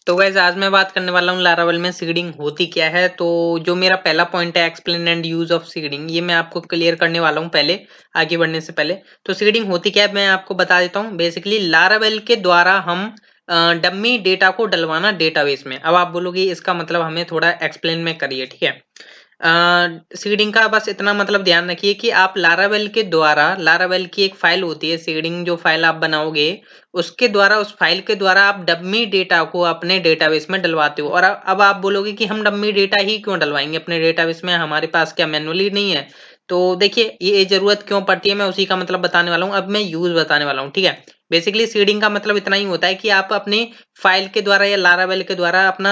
तो गाइस आज मैं बात करने वाला हूँ लारावेल में सीडिंग होती क्या है। तो जो मेरा पहला पॉइंट है explain and use of seeding, ये मैं आपको क्लियर करने वाला हूँ पहले आगे बढ़ने से पहले। तो सीडिंग होती क्या है मैं आपको बता देता हूँ। बेसिकली लारावेल के द्वारा हम डमी डेटा को डलवाना डेटाबेस में। अब आप बोलोगे इसका मतलब हमें थोड़ा एक्सप्लेन में करिए, ठीक है। सीडिंग का बस इतना मतलब ध्यान रखिए कि आप लारावेल के द्वारा, लारावेल की एक फाइल होती है सीडिंग, जो फाइल आप बनाओगे उसके द्वारा, उस फाइल के द्वारा आप डमी डेटा को अपने डेटाबेस में डलवाते हो। और अब आप बोलोगे कि हम डमी डेटा ही क्यों डलवाएंगे अपने डेटाबेस में, हमारे पास क्या मैनुअली नहीं है। तो देखिए ये जरूरत क्यों पड़ती है, मैं उसी का मतलब बताने वाला हूँ। अब मैं यूज बताने वाला हूँ, ठीक है। बेसिकली सीडिंग का मतलब इतना ही होता है कि आप अपनी फाइल के द्वारा या लारावेल के द्वारा अपना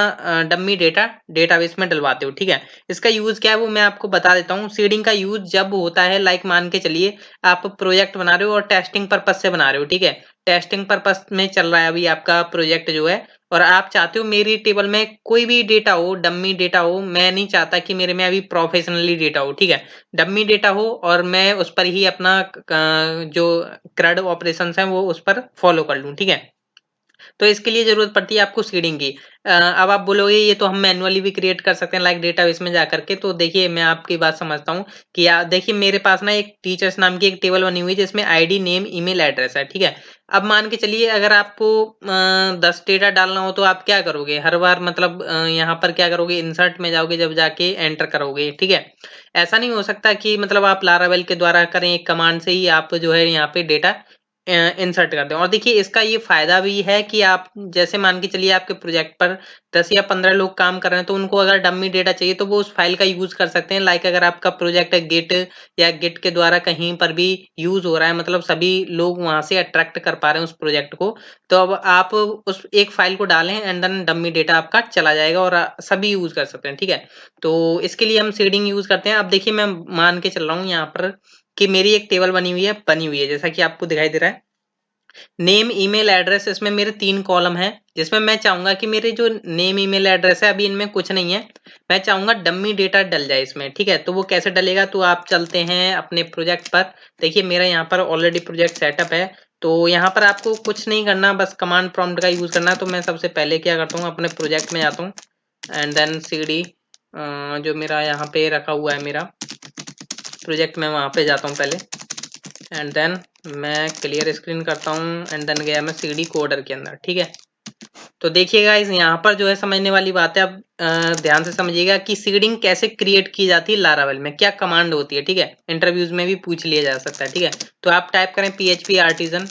डमी डेटा डेटाबेस में डलवाते हो, ठीक है। इसका यूज क्या है वो मैं आपको बता देता हूँ। सीडिंग का यूज जब होता है, लाइक मान के चलिए आप प्रोजेक्ट बना रहे हो और टेस्टिंग पर्पज से बना रहे हो, ठीक है। टेस्टिंग पर्पज में चल रहा है अभी आपका प्रोजेक्ट जो है, और आप चाहते हो मेरी टेबल में कोई भी डेटा हो, डमी डेटा हो। मैं नहीं चाहता कि मेरे में अभी प्रोफेशनली डेटा हो, ठीक है। डमी डेटा हो और मैं उस पर ही अपना जो क्रड ऑपरेशन है वो उस पर फॉलो कर लूं, ठीक है। तो इसके लिए जरूरत पड़ती है आपको सीडिंग की। अब आप बोलोगे ये तो हम मैनुअली भी क्रिएट कर सकते हैं लाइक डेटाबेस में जाकर के। तो देखिए मैं आपकी बात समझता हूँ कि देखिए मेरे पास ना एक टीचर्स नाम की एक टेबल बनी हुई है जिसमें आईडी, नेम, ईमेल एड्रेस है, ठीक है। अब मान के चलिए अगर आपको 10 डेटा डालना हो तो आप क्या करोगे हर बार, मतलब यहाँ पर क्या करोगे, इंसर्ट में जाओगे, जब जाके एंटर करोगे, ठीक है। ऐसा नहीं हो सकता कि मतलब आप लारावेल के द्वारा करें, एक कमांड से ही आप जो है यहाँ पे डेटा इंसर्ट कर दें। और देखिए इसका ये फायदा भी है कि आप जैसे मान के चलिए आपके प्रोजेक्ट पर 10 या 15 लोग काम कर रहे हैं, तो उनको अगर डमी डेटा चाहिए तो वो उस फाइल का यूज कर सकते हैं। लाइक अगर आपका प्रोजेक्ट है गिट या गिट के द्वारा कहीं पर भी यूज हो रहा है, मतलब सभी लोग वहां से अट्रैक्ट कर पा रहे हैं उस प्रोजेक्ट को, तो अब आप उस एक फाइल को डालें एंड देन डमी डेटा आपका चला जाएगा और सभी यूज कर सकते हैं, ठीक है। तो इसके लिए हम सीडिंग यूज करते हैं। अब देखिए मैं मान के चल रहा हूँ यहाँ पर कि मेरी एक टेबल बनी हुई है जैसा कि आपको दिखाई दे रहा है। नेम, ईमेल एड्रेस, इसमें मेरे 3 कॉलम हैं, जिसमें मैं चाहूंगा कि मेरे जो नेम, ईमेल एड्रेस है अभी इनमें कुछ नहीं है, मैं चाहूंगा डमी डेटा डल जाए इसमें, ठीक है। तो वो कैसे डलेगा, तो आप चलते हैं अपने प्रोजेक्ट पर। देखिए मेरा यहाँ पर ऑलरेडी प्रोजेक्ट सेटअप है। तो यहाँ पर आपको कुछ नहीं करना, बस कमांड प्रॉम्प्ट का यूज करना है। तो मैं सबसे पहले क्या करता हूँ, अपने प्रोजेक्ट में जाता हूँ एंड देन cd जो मेरा यहाँ पे रखा हुआ है मेरा प्रोजेक्ट, मैं वहां पे जाता हूँ पहले एंड देन मैं क्लियर स्क्रीन करता हूँ एंड देन गया मैं सीडी कोडर के अंदर, ठीक है। तो देखिएगा इस यहाँ पर जो है समझने वाली बात है। अब ध्यान से समझिएगा कि सीडिंग कैसे क्रिएट की जाती है लारावेल में, क्या कमांड होती है, ठीक है। इंटरव्यूज में भी पूछ लिया जा सकता है, ठीक है। तो आप टाइप करें php आर्टिजन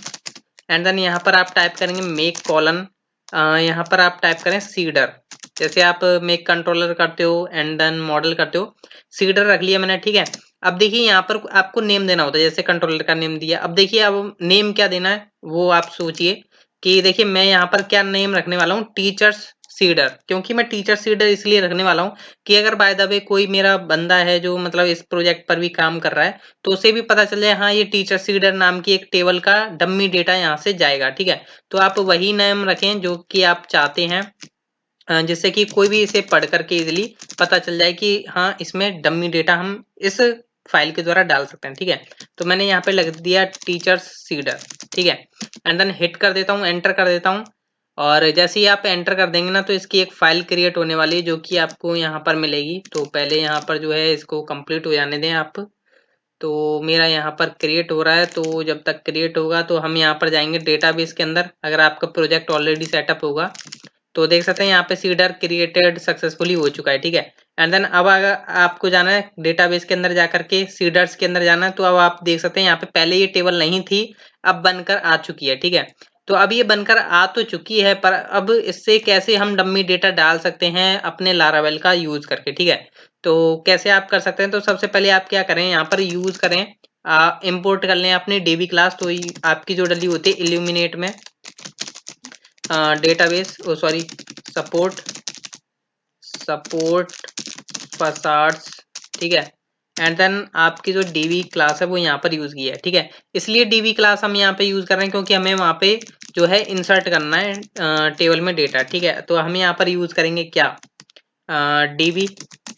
एंड देन यहाँ पर आप टाइप करेंगे मेक कॉलन, यहाँ पर आप टाइप करें सीडर। जैसे आप मेक कंट्रोलर करते हो एंड देन मॉडल करते हो, सीडर रख लिया मैंने, ठीक है। अब देखिए यहाँ पर आपको नेम देना होता है, जैसे कंट्रोलर का नेम दिया। अब देखिए अब नेम क्या देना है वो आप सोचिए कि देखिए मैं यहाँ पर क्या नेम रखने वाला हूँ, टीचर्स सीडर। क्योंकि मैं टीचर सीडर इसलिए रखने वाला हूँ कि अगर बाय द वे कोई मेरा बंदा है जो मतलब इस प्रोजेक्ट पर भी काम कर रहा है, तो उसे भी पता चल जाए हाँ ये टीचर सीडर नाम की एक टेबल का डमी डेटा यहाँ से जाएगा, ठीक है। तो आप वही नेम रखें जो कि आप चाहते हैं, जिससे कि कोई भी इसे पढ़ करके इजिली पता चल जाए कि हाँ इसमें डमी डेटा हम इस फाइल के द्वारा डाल सकते हैं, ठीक है। तो मैंने यहाँ पे लग दिया टीचर्स सीडर, ठीक है। एंड देन हिट कर देता हूँ, एंटर कर देता हूँ। और जैसे ही आप एंटर कर देंगे ना तो इसकी एक फाइल क्रिएट होने वाली है जो कि आपको यहाँ पर मिलेगी। तो पहले यहाँ पर जो है इसको कंप्लीट हो जाने दें आप। तो मेरा यहाँ पर क्रिएट हो रहा है, तो जब तक क्रिएट होगा तो हम यहाँ पर जाएंगे डेटाबेस के अंदर। अगर आपका प्रोजेक्ट ऑलरेडी सेटअप होगा तो देख सकते हैं यहाँ पे सीडर क्रिएटेड सक्सेसफुली हो चुका है, ठीक है। एंड देन अब अगर आपको जाना है डेटाबेस के अंदर जाकर के सीडर्स के अंदर जाना है, तो अब आप देख सकते हैं यहाँ पे पहले ये टेबल नहीं थी, अब बनकर आ चुकी है, ठीक है। तो अब ये बनकर आ तो चुकी है, पर अब इससे कैसे हम डमी डेटा डाल सकते हैं अपने लारावेल का यूज करके, ठीक है। तो कैसे आप कर सकते हैं, तो सबसे पहले आप क्या करें, यहाँ पर यूज करें, इंपोर्ट कर लें अपनी डीबी क्लास। तो आपकी जो डली होती है इल्यूमिनेट में डेटाबेस, ओ सॉरी, सपोर्ट सपोर्ट फसाड्स, ठीक है। एंड देन आपकी जो डीबी क्लास है वो यहाँ पर यूज की है, ठीक है। इसलिए डीबी क्लास हम यहाँ पे यूज कर रहे हैं क्योंकि हमें वहाँ पे जो है इंसर्ट करना है टेबल में डेटा, ठीक है। तो हम यहाँ पर यूज करेंगे क्या, dB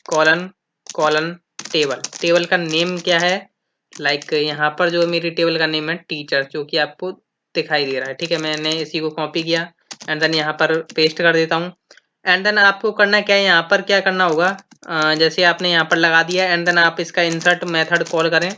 colon colon table. Table का नेम क्या है, लाइक यहाँ पर जो मेरी टेबल का नेम है टीचर, जो कि आपको दिखाई दे रहा है, ठीक है। मैंने इसी को कॉपी किया एंड देन यहाँ पर पेस्ट कर देता हूँ। एंड देन आपको करना क्या है, यहाँ पर क्या करना होगा, जैसे आपने यहाँ पर लगा दिया एंड देन आप इसका इंसर्ट मेथड कॉल करें।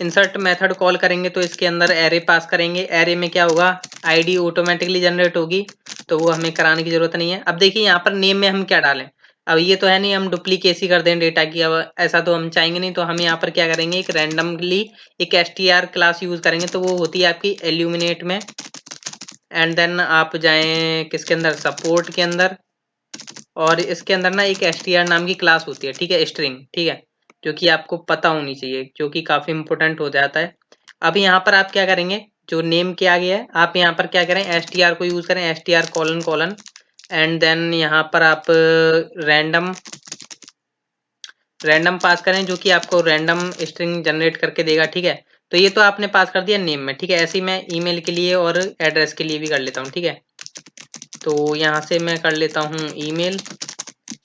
इंसर्ट मेथड कॉल करेंगे तो इसके अंदर एरे पास करेंगे। एरे में क्या होगा, आईडी ऑटोमेटिकली जनरेट होगी, तो वो हमें कराने की जरूरत नहीं है। अब देखिए यहाँ पर नेम में हम क्या डालें। अब ये तो है नहीं हम डुप्लीकेसी कर दें डेटा की, अब ऐसा तो हम चाहेंगे नहीं। तो हम यहाँ पर क्या करेंगे, एक रैंडमली एक str क्लास यूज करेंगे, तो वो होती है आपकी एल्यूमिनेट में। एंड देन आप जाएं किसके अंदर, सपोर्ट के अंदर, और इसके अंदर ना एक str नाम की क्लास होती है, ठीक है, स्ट्रिंग, ठीक है, जो कि आपको पता होनी चाहिए, जो कि काफी इंपॉर्टेंट हो जाता है। अब यहाँ पर आप क्या करेंगे, जो नेम के आगे है आप यहाँ पर क्या करें, str को यूज करें, str colon colon, and then यहाँ पर आप रैंडम रैंडम पास करें, जो कि आपको रैंडम स्ट्रिंग जनरेट करके देगा, ठीक है। तो ये तो आपने पास कर दिया नेम में, ठीक है। ऐसे ही मैं ईमेल के लिए और एड्रेस के लिए भी कर लेता हूँ, ठीक है। तो यहाँ से मैं कर लेता हूँ ईमेल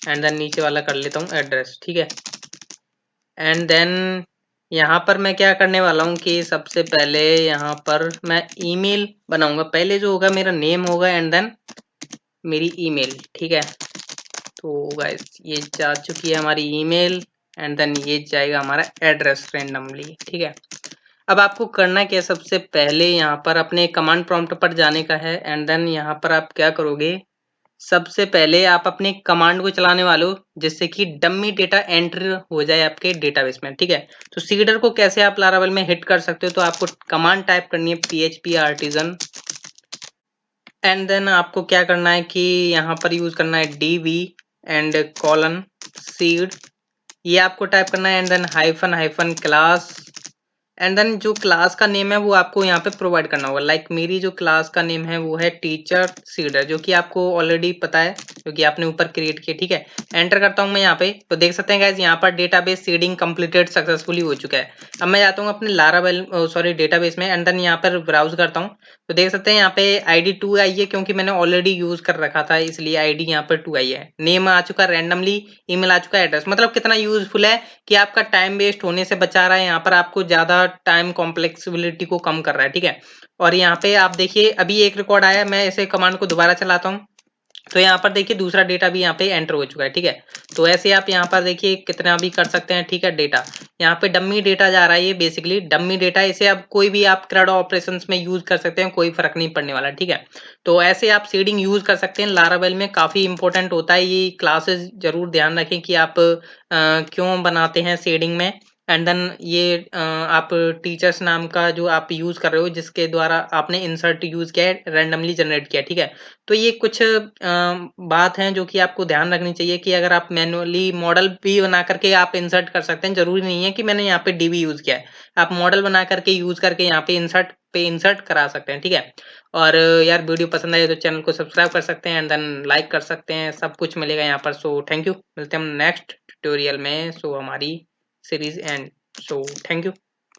एंड देन नीचे वाला कर लेता हूँ एड्रेस, ठीक है। एंड देन यहाँ पर मैं क्या करने वाला हूँ कि सबसे पहले यहाँ पर मैं ईमेल बनाऊंगा। पहले जो होगा मेरा नेम होगा एंड देन मेरी ईमेल, ठीक है। तो गाइस ये जा चुकी है हमारी ईमेल एंड देन ये जाएगा हमारा एड्रेस रैंडमली, ठीक है। अब आपको करना क्या है, सबसे पहले यहाँ पर अपने कमांड प्रॉम्प्ट पर जाने का है एंड देन यहाँ पर आप क्या करोगे, सबसे पहले आप अपने कमांड को चलाने वाले हो जिससे कि डमी डेटा एंटर हो जाए आपके डेटाबेस में, ठीक है। तो सीडर को कैसे आप लारावेल में हिट कर सकते हो, तो आपको कमांड टाइप करनी है php artisan एंड देन आपको क्या करना है कि यहाँ पर यूज करना है db एंड कॉलन सीड, ये आपको टाइप करना है and then hyphen hyphen class and then जो क्लास का नेम है वो आपको यहाँ पे प्रोवाइड करना होगा। लाइक मेरी जो क्लास का नेम है वो है टीचर सीडर, जो कि आपको ऑलरेडी पता है क्योंकि आपने ऊपर क्रिएट किया, ठीक है। एंटर करता हूँ मैं यहाँ पे, तो देख सकते हैं गाइज यहाँ पर डेटाबेस सीडिंग कंप्लीटेड सक्सेसफुली हो चुका है। अब मैं जाता हूँ अपने लारावेल डेटाबेस में एंड देन यहाँ पर ब्राउज करता हूँ, तो देख सकते हैं यहाँ पे आईडी 2 आई है क्योंकि मैंने ऑलरेडी यूज कर रखा था, इसलिए आईडी यहाँ पर 2 आई है। नेम आ चुका रैंडमली, ईमेल आ चुका, एड्रेस, मतलब कितना यूजफुल है कि आपका टाइम वेस्ट होने से बचा रहा है, यहाँ पर आपको ज्यादा टाइम कॉम्प्लेक्सिबिलिटी को कम कर रहा है, ठीक है। और यहाँ पे आप देखिए अभी एक रिकॉर्ड आया, मैं इसे कमांड को दोबारा चलाता हूँ, तो यहाँ पर देखिए दूसरा डेटा भी यहाँ पे एंटर हो चुका है, ठीक है। तो ऐसे आप यहाँ पर देखिए कितना भी कर सकते हैं, ठीक है। डेटा यहाँ पे डम्मी डेटा जा रहा है, ये बेसिकली डम्मी डेटा, इसे अब कोई भी आप CRUD ऑपरेशंस में यूज कर सकते हैं, कोई फर्क नहीं पड़ने वाला, ठीक है। तो ऐसे आप सीडिंग यूज कर सकते हैं लारावेल में, काफी इंपॉर्टेंट होता है ये क्लासेस, जरूर ध्यान रखें कि आप क्यों बनाते हैं सीडिंग में। एंड देन ये आप टीचर्स नाम का जो आप यूज कर रहे हो जिसके द्वारा आपने इंसर्ट यूज किया है, रैंडमली जनरेट किया, ठीक है। तो ये कुछ बात है जो कि आपको ध्यान रखनी चाहिए कि अगर आप मैनुअली मॉडल भी बना करके आप इंसर्ट कर सकते हैं, जरूरी नहीं है कि मैंने यहाँ पे डीबी यूज किया है, आप मॉडल बना करके यूज करके यहाँ पे इंसर्ट करा सकते हैं, ठीक है। और यार वीडियो पसंद आए तो चैनल को सब्सक्राइब कर सकते हैं एंड देन लाइक कर सकते हैं, सब कुछ मिलेगा यहाँ पर। सो थैंक यू, मिलते हैं हम नेक्स्ट ट्यूटोरियल में। सो हमारी series and, so thank you.